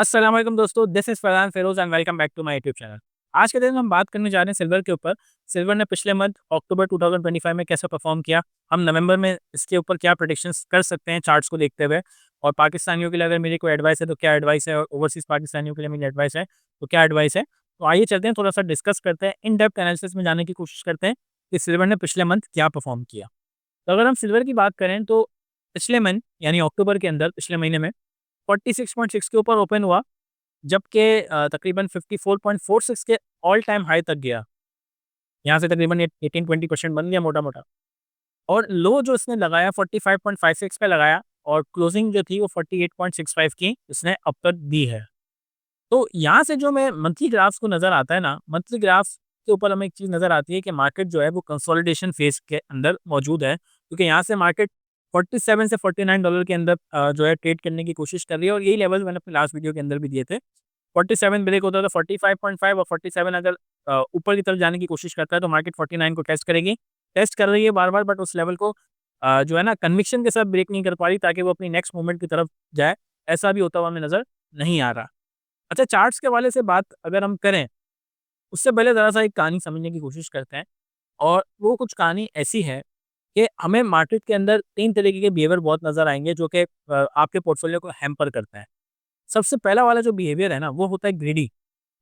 अस्सलाम वालेकुम दोस्तों, this is Farhan Firoz and welcome back to my YouTube channel. आज के दिन हम बात करने जा रहे हैं सिल्वर के ऊपर। सिल्वर ने पिछले मंथ अक्टूबर 2025 में कैसा परफॉर्म किया, हम नवंबर में इसके ऊपर क्या प्रेडिक्शंस कर सकते हैं चार्ट्स को देखते हुए, और पाकिस्तानियों के लिए अगर मेरी कोई एडवाइस है तो क्या एडवाइस है, और ओवरसीज़ पाकिस्तानियों के लिए मेरी एडवाइस है तो क्या एडवाइस है। तो आइए चलते हैं, थोड़ा-सा डिस्कस करते हैं, इन डेप्थ एनालिसिस में जाने की कोशिश करते हैं कि सिल्वर ने पिछले मंथ क्या परफॉर्म किया। तो अगर हम सिल्वर की बात करें तो पिछले मंथ यानी अक्टूबर के अंदर पिछले महीने में 46.6 के ऊपर ओपन हुआ, जबकि तकरीबन 54.46 के ऑल टाइम हाई तक गया। यहाँ से तकरीबन 18-20% बन गया मोटा-मोटा, और लो जो इसने लगाया 45.56 पे लगाया, और क्लोजिंग जो थी वो 48.65 की इसने अब तक दी है। तो यहाँ से जो मैं मंथली ग्राफ्स को नज़र आता है ना, मंथली ग्राफ्स के ऊपर हमें एक चीज़ नज़र आती है कि मार्केट जो है वो कंसोलिडेशन फेज़ के अंदर मौजूद है, क्योंकि यहाँ से मार्केट 47 से $49 के अंदर जो है ट्रेड करने की कोशिश कर रही है, और यही लेवल मैंने अपने लास्ट वीडियो के अंदर भी दिए थे। 47 ब्रेक होता है तो 45.5, और 47 अगर ऊपर की तरफ जाने की कोशिश करता है तो मार्केट 49 को टेस्ट करेगी। टेस्ट कर रही है बार-बार, बट उस लेवल को जो है ना कन्विक्शन के साथ ब्रेक नहीं कर पा रही, ताकि वो अपनी नेक्स्ट मूवमेंट की तरफ जाए। ऐसा भी होता हुआ हमें नज़र नहीं आ रहा। अच्छा, चार्ट्स के हवाले से बात अगर हम करें, उससे पहले ज़रा-सा एक कहानी समझने की कोशिश करते हैं, और वो कुछ कहानी ऐसी है कि हमें मार्केट के अंदर 3 तरीके के बिहेवियर बहुत नज़र आएँगे जो कि आपके पोर्टफोलियो को हैम्पर करते हैं। सबसे पहला वाला जो बिहेवियर है ना, वो होता है ग्रीडी।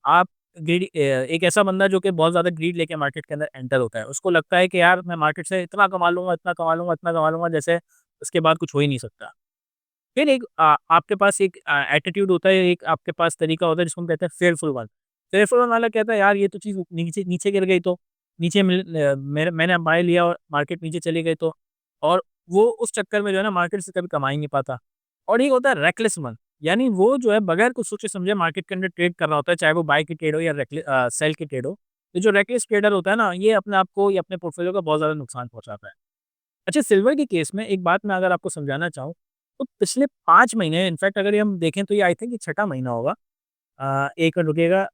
आप एक ऐसा बंदा जो कि बहुत ज़्यादा ग्रीड लेके मार्केट के अंदर एंटर होता है। उसको लगता है कि यार मैं मार्केट से इतना कमा लूँगा, इतना कमा लूँगा, इतना कमा लूँगा, जैसे उसके बाद कुछ हो ही नहीं सकता। फिर एक आपके पास एक एटीट्यूड होता है, एक आपके पास तरीका होता है जिसको हम कहते हैं फेयरफुल वन। फेयरफुल वन वाला कहता है यार ये तो चीज़ नीचे नीचे गिर गई तो, मैंने बाय लिया और मार्केट नीचे चली गई तो, और वो उस चक्कर में जो है ना मार्केट से कभी कमा ही नहीं पाता। और एक होता है रेकलेस वन, यानी वो जो है बगैर कुछ सोचे समझे मार्केट के अंदर ट्रेड कर रहा होता है, चाहे वो बाय की ट्रेड हो या सेल की ट्रेड हो। ये जो रेकलेस ट्रेडर होता है ना, ये अपने आप को या अपने पोर्टफोलियो को बहुत ज़्यादा नुकसान पहुँचाता है। अच्छा, सिल्वर के केस में एक बात मैं अगर आपको समझाना चाहूँ, तो पिछले 5 महीने, इनफैक्ट अगर ये हम देखें तो ये आई थिंक ये छठा महीना होगा। 1 मिनट रुकिएगा,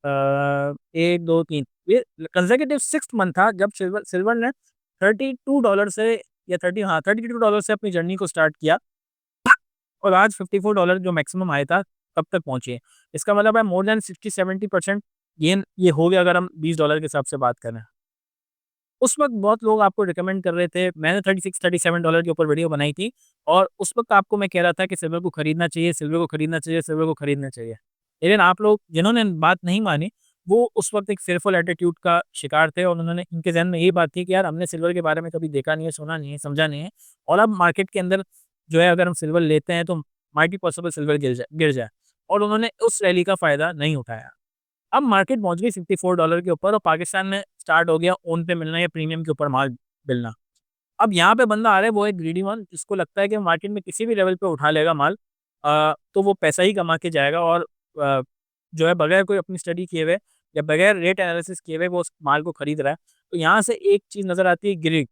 1, 2, 3, ये कंसेक्यूटिव 6th मंथ था जब सिल्वर सिल्वर ने $32 से, या 30, हाँ, $32 से अपनी जर्नी को स्टार्ट किया, और आज $54 जो मैक्सिमम हाई था तब तक पहुँची। इसका मतलब है मोर दैन 60-70% गेन ये हो गया, अगर हम $20 के हिसाब से बात करें। उस वक़्त बहुत लोग आपको रिकमेंड कर रहे थे। मैंने $36-37 के ऊपर वीडियो बनाई थी, और उस वक़्त आपको मैं कह रहा था कि सिल्वर को खरीदना चाहिए, सिल्वर को खरीदना चाहिए, सिल्वर को खरीदना चाहिए। लेकिन आप लोग जिन्होंने बात नहीं मानी, वो उस वक़्त एक फेयरफुल एटीट्यूड का शिकार थे, और उन्होंने, उनके ज़हन में यही बात थी कि यार हमने सिल्वर के बारे में कभी देखा नहीं है, सुना नहीं है, समझा नहीं है, और अब मार्केट के अंदर जो है अगर हम सिल्वर लेते हैं तो माइट बी पॉसिबल सिल्वर गिर जाए, और उन्होंने उस रैली का फ़ायदा नहीं उठाया। अब मार्केट पहुँच गई $54 के ऊपर, और पाकिस्तान में स्टार्ट हो गया ओन पे मिलना या प्रीमियम के ऊपर माल मिलना। अब यहाँ पे बंदा आ रहा है, वो एक ग्रीडी वन, जिसको लगता है कि मार्केट में किसी भी लेवल पे उठा लेगा माल, तो वो पैसा ही कमा के जाएगा, और जो है बगैर कोई अपनी स्टडी किए हुए या बगैर रेट एनालिसिस किए हुए वो उस माल को खरीद रहा है। तो यहाँ से एक चीज़ नज़र आती है, ग्रीड।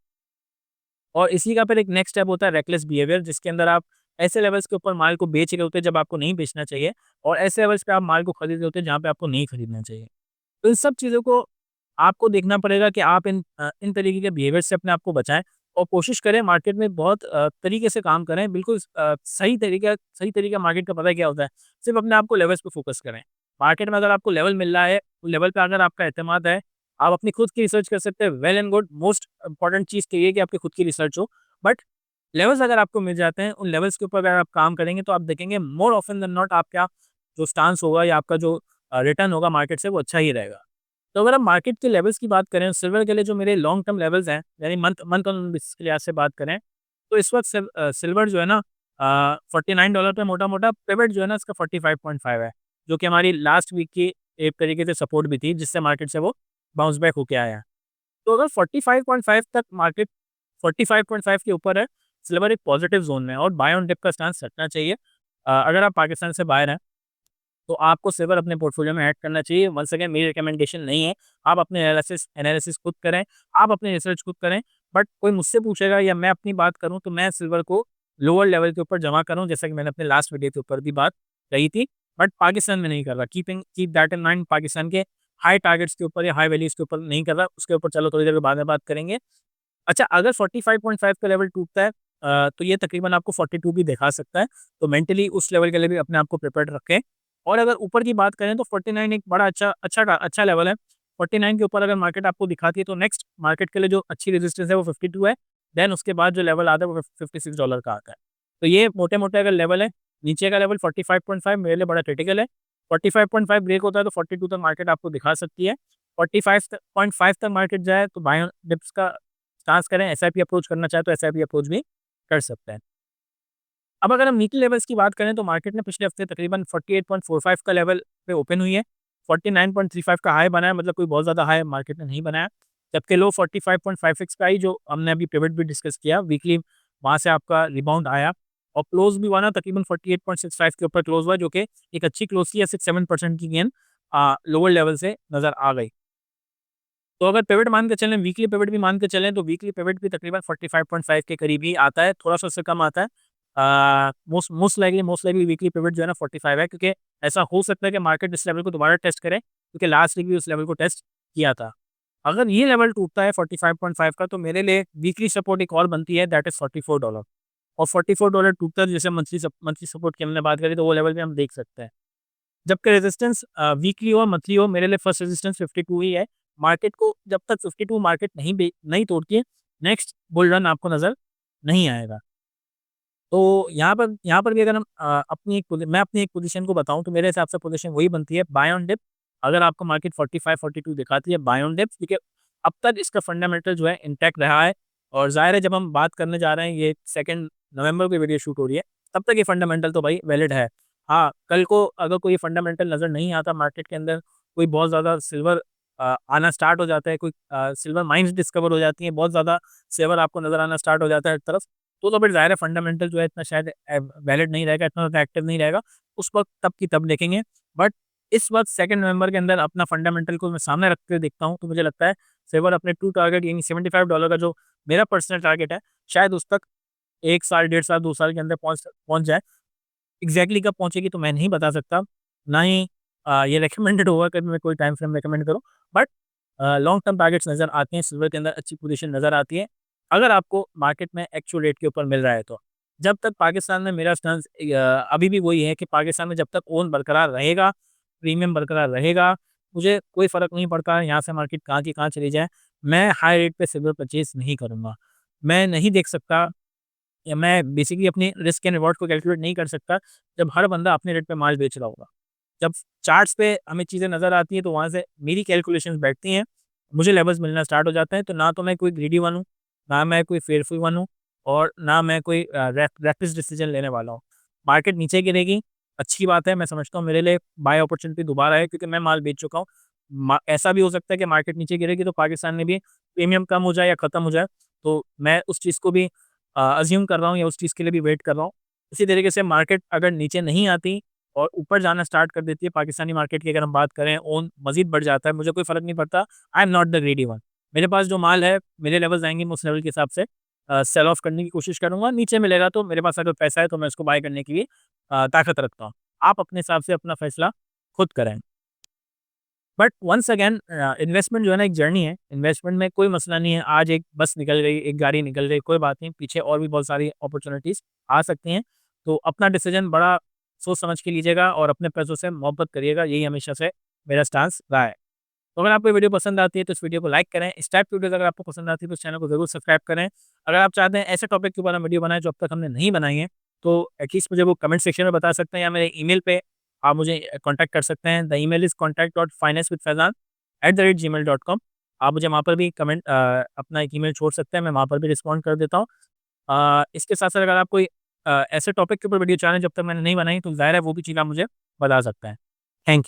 और इसी का फिर एक नेक्स्ट स्टेप होता है रेकलेस बिहेवियर, जिसके अंदर आप ऐसे लेवल्स के ऊपर माल को बेच रहे होते हैं जब आपको नहीं बेचना चाहिए, और ऐसे लेवल्स पे आप माल को खरीद रहे होते हैं जहाँ पे आपको नहीं खरीदना चाहिए। तो इन सब चीज़ों को आपको देखना पड़ेगा कि आप इन तरीके के बिहेवियर से अपने आप को बचाएँ, और कोशिश करें मार्केट में बहुत तरीके से काम करें। बिल्कुल सही तरीका मार्केट का पता है क्या होता है? सिर्फ़ अपने आप को लेवल्स पे फ़ोकस करें। मार्केट में अगर आपको लेवल मिल रहा है, उस लेवल पे अगर आपका एतमाद है, आप अपनी खुद की रिसर्च कर सकते हैं, well and good. Most important चीज़ तो ये है कि आपकी खुद की रिसर्च हो। बट लेवल्स अगर आपको मिल जाते हैं, उन लेवल्स के ऊपर अगर आप काम करेंगे तो आप देखेंगे मोर ऑफ़न देन नॉट आपका जो स्टांस होगा या आपका जो रिटर्न होगा मार्केट से, वो अच्छा ही रहेगा। तो अगर हम मार्केट के लेवल्स की बात करें, सिल्वर के लिए जो मेरे लॉन्ग टर्म लेवल्स हैं, यानी मंथ मंथ ऑन बेसिस के लिहाज से बात करें, तो इस वक़्त सिल्वर जो है ना $49 पे मोटा-मोटा, पिवट जो है ना इसका 45.5 है, जो कि हमारी लास्ट वीक की एक तरीके से सपोर्ट भी थी, जिससे मार्केट से वो बाउंस बैक होके आया है। तो अगर 45.5 तक मार्केट 45.5 के ऊपर है, सिल्वर एक पॉजिटिव ज़ोन में है, और बाय ऑन डिप का स्टांस रखना चाहिए। अगर आप पाकिस्तान से बाहर हैं तो आपको सिल्वर अपने पोर्टफोलियो में ऐड करना चाहिए। वंस अगेन मेरी रिकमेंडेशन नहीं है। आप अपने एनालिसिस एनालिसिस खुद करें, आप अपनी रिसर्च खुद करें। बट कोई मुझसे पूछेगा या मैं अपनी बात करूँ तो मैं सिल्वर को लोअर लेवल के ऊपर जमा करूँ, जैसा कि मैंने अपने लास्ट वीडियो के ऊपर भी बात कही थी। बट पाकिस्तान में नहीं कर रहा। Keep that in mind, Pakistan के हाई टारगेट्स के ऊपर या हाई वैल्यूज़ के ऊपर नहीं कर रहा। उसके ऊपर चलो थोड़ी देर के बाद में बात करेंगे। अच्छा, अगर 45.5 का लेवल टूटता है तो ये तकरीबन आपको 42 भी दिखा सकता है। तो मेंटली उस लेवल के लिए भी अपने आप को प्रिपेयर्ड रखें। और अगर ऊपर की बात करें तो 49 एक बड़ा अच्छा लेवल है। 49 के ऊपर अगर मार्केट आपको दिखाती है तो नेक्स्ट मार्केट के लिए जो अच्छी रेजिस्टेंस है वो 52 है। देन उसके बाद जो लेवल आता है वो $56 का आता है। तो ये मोटे-मोटे अगर लेवल है, नीचे का लेवल 45.5 मेरे लिए बड़ा क्रिटिकल है। 45.5 ब्रेक होता है तो 42 तक मार्केट आपको दिखा सकती है। 45.5 तक मार्केट जाए तो बाय ऑन डिप्स का स्टांस करें, एसआईपी अप्रोच करना चाहे तो एसआईपी अप्रोच भी कर सकते हैं। अब अगर हम वीकली लेवल्स की बात करें तो मार्केट ने पिछले हफ्ते तकरीबन 48.45 का लेवल पे ओपन हुई है। 49.35 का हाई बनाया, मतलब कोई बहुत ज़्यादा हाई मार्केट ने नहीं बनाया। जबकि लो 45.56 का ही जो हमने अभी पिवट भी डिस्कस किया वीकली, वहाँ से आपका रिबाउंड आया और क्लोज़ भी हुआ ना तकरीबन 48.65 के ऊपर क्लोज़ हुआ, जो कि एक अच्छी क्लोज़ थी या 6-7% की गेन लोअर लेवल से नज़र आ गई। तो अगर पिवट मान के चलें, वीकली पिवट भी मान के चलें, तो वीकली पिवट भी तकरीबन 45.5 के करीब ही आता है, थोड़ा-सा उससे कम आता है। मोस्ट लाइकली वीकली पिवट जो है ना 45 है, क्योंकि ऐसा हो सकता है कि मार्केट इस लेवल को दोबारा टेस्ट करे, क्योंकि लास्ट वीक भी उस लेवल को टेस्ट किया था। अगर ये लेवल टूटता है 45.5 का, तो मेरे लिए वीकली सपोर्ट एक और बनती है, दैट इज़ $44। और $44 टूटता है, जैसे मंथली सपोर्ट की हमने बात करी, तो वो लेवल भी हम देख सकते हैं। जबकि रेजिस्टेंस वीकली हो मंथली हो, मेरे लिए फर्स्ट रेजिस्टेंस 52 ही है। मार्केट को जब तक 52 मार्केट नहीं तोड़ती है, नेक्स्ट बुल रन आपको नज़र नहीं आएगा। तो यहाँ पर भी अगर हम मैं अपनी एक पोज़ीशन को बताऊँ, तो मेरे हिसाब से पोज़ीशन वही बनती है, बाय ऑन डिप। अगर आपको मार्केट 45-42 दिखाती है, बाय ऑन डिप, क्योंकि अब तक इसका फंडामेंटल जो है इंटैक्ट रहा है। और ज़ाहिर है जब हम बात करने जा रहे हैं, ये 2 नवंबर को वीडियो शूट हो रही है, तब तक ये फंडामेंटल तो भाई वैलिड है। हाँ, कल को अगर कोई फंडामेंटल नज़र नहीं आता मार्केट के अंदर, कोई बहुत ज़्यादा सिल्वर आना स्टार्ट हो जाता है, कोई सिल्वर माइन्स डिस्कवर हो जाती हैं, बहुत ज़्यादा सिल्वर आपको नज़र आना स्टार्ट हो जाता है हर तरफ, तो फिर ज़ाहिर है फंडामेंटल जो है इतना शायद वैलिड नहीं रहेगा, इतना ज़्यादा एक्टिव नहीं रहेगा। उस वक़्त तब की तब देखेंगे। बट इस वक़्त 2 नवंबर के अंदर अपना फंडामेंटल को मैं सामने रख के देखता हूँ, तो मुझे लगता है सिल्वर अपने 2 टारगेट यानी $75 का जो मेरा पर्सनल टारगेट है, शायद उस तक 1 साल, 1.5 साल, 2 साल के अंदर पहुँच पहुँच जाए। एग्ज़ैक्टली कब पहुँचेगी तो मैं नहीं बता सकता, ना ही ये रिकमेंडेड होगा कि मैं कोई टाइम फ्रेम रिकमेंड करूँ। बट लॉन्ग टर्म टारगेट्स नज़र आते हैं, सिल्वर के अंदर अच्छी पोज़ीशन नज़र आती है, अगर आपको मार्केट में एक्चुअल रेट के ऊपर मिल रहा है तो। जब तक पाकिस्तान में मेरा स्टांस अभी भी वही है कि पाकिस्तान में जब तक ओन बरकरार रहेगा, प्रीमियम बरकरार रहेगा, मुझे कोई फ़र्क नहीं पड़ता यहाँ से मार्केट कहाँ की कहाँ चली जाए, मैं हाई रेट पे सिल्वर परचेज़ नहीं करूँगा। मैं नहीं देख सकता, या मैं बेसिकली अपनी रिस्क एंड रिवॉर्ड को कैलकुलेट नहीं कर सकता, जब हर बंदा अपने रेट पे माल बेच रहा होगा। जब चार्ट्स पे हमें चीज़ें नज़र आती हैं, तो वहाँ से मेरी कैलकुलेशंस बैठती हैं, मुझे लेवल्स मिलना स्टार्ट हो जाते हैं, तो ना तो मैं कोई ग्रीडी वन हूँ, ना मैं कोई फेयरफुल वन हूँ, और ना मैं कोई रैपिड डिसीजन लेने वाला हूँ। मार्केट नीचे गिरेगी, अच्छी बात है, मैं समझता हूँ मेरे लिए बाय अपॉर्चुनिटी दोबारा है, क्योंकि मैं माल बेच चुका हूँ। ऐसा भी हो सकता है कि मार्केट नीचे गिरेगी तो पाकिस्तान में भी प्रीमियम कम हो जाए या ख़त्म हो जाए, तो मैं उस चीज़ को भी अज़्यूम कर रहा हूँ, या उस चीज़ के लिए भी वेट कर रहा हूँ। इसी तरीके से मार्केट अगर नीचे नहीं आती और ऊपर जाना स्टार्ट कर देती है, पाकिस्तानी मार्केट की अगर हम बात करें, ओन मज़ीद बढ़ जाता है, मुझे कोई फ़र्क नहीं पड़ता। I am not the greedy one. मेरे पास जो माल है, मेरे लेवल्स आएँगे, मैं उस लेवल के हिसाब से सेल ऑफ करने की कोशिश करूँगा। नीचे मिलेगा तो मेरे पास अगर पैसा है तो मैं उसको बाय करने की भी ताकत रखता हूँ। आप अपने हिसाब से अपना फैसला खुद करें। बट वन्स अगेन इन्वेस्टमेंट जो है ना एक जर्नी है, इन्वेस्टमेंट में कोई मसला नहीं है, आज एक बस निकल गई, एक गाड़ी निकल गई, कोई बात नहीं, पीछे और भी बहुत सारी अपॉर्च्युनिटीज़ आ सकती हैं। तो अपना डिसीजन बड़ा सोच समझ के लीजिएगा और अपने पैसों से मोहब्बत करिएगा, यही हमेशा से मेरा स्टांस रहा है। तो अगर आपको ये वीडियो पसंद आती है तो इस वीडियो को लाइक करें, इस टाइप की वीडियोज़ अगर आपको पसंद आती है तो इस चैनल को ज़रूर सब्सक्राइब करें। अगर आप चाहते हैं ऐसे टॉपिक के ऊपर हम वीडियो बनाएँ जो अब तक हमने नहीं बनाई है, तो एटलीस्ट मुझे वो कमेंट सेक्शन में बता सकते हैं, या मेरे ईमेल पे आप मुझे कॉन्टैक्ट कर सकते हैं। The email is contact.finance@gmail.com। आप मुझे वहाँ पर भी अपना एक ईमेल छोड़ सकते हैं, मैं वहाँ पर भी रिस्पॉन्ड कर देता हूँ। इसके साथ-साथ अगर आप कोई ऐसे टॉपिक के ऊपर वीडियो चाह रहे हैं जब तक मैंने नहीं बनाई, तो ज़ाहिर है वो भी चीज़ आप मुझे बता सकते हैं। Thank you.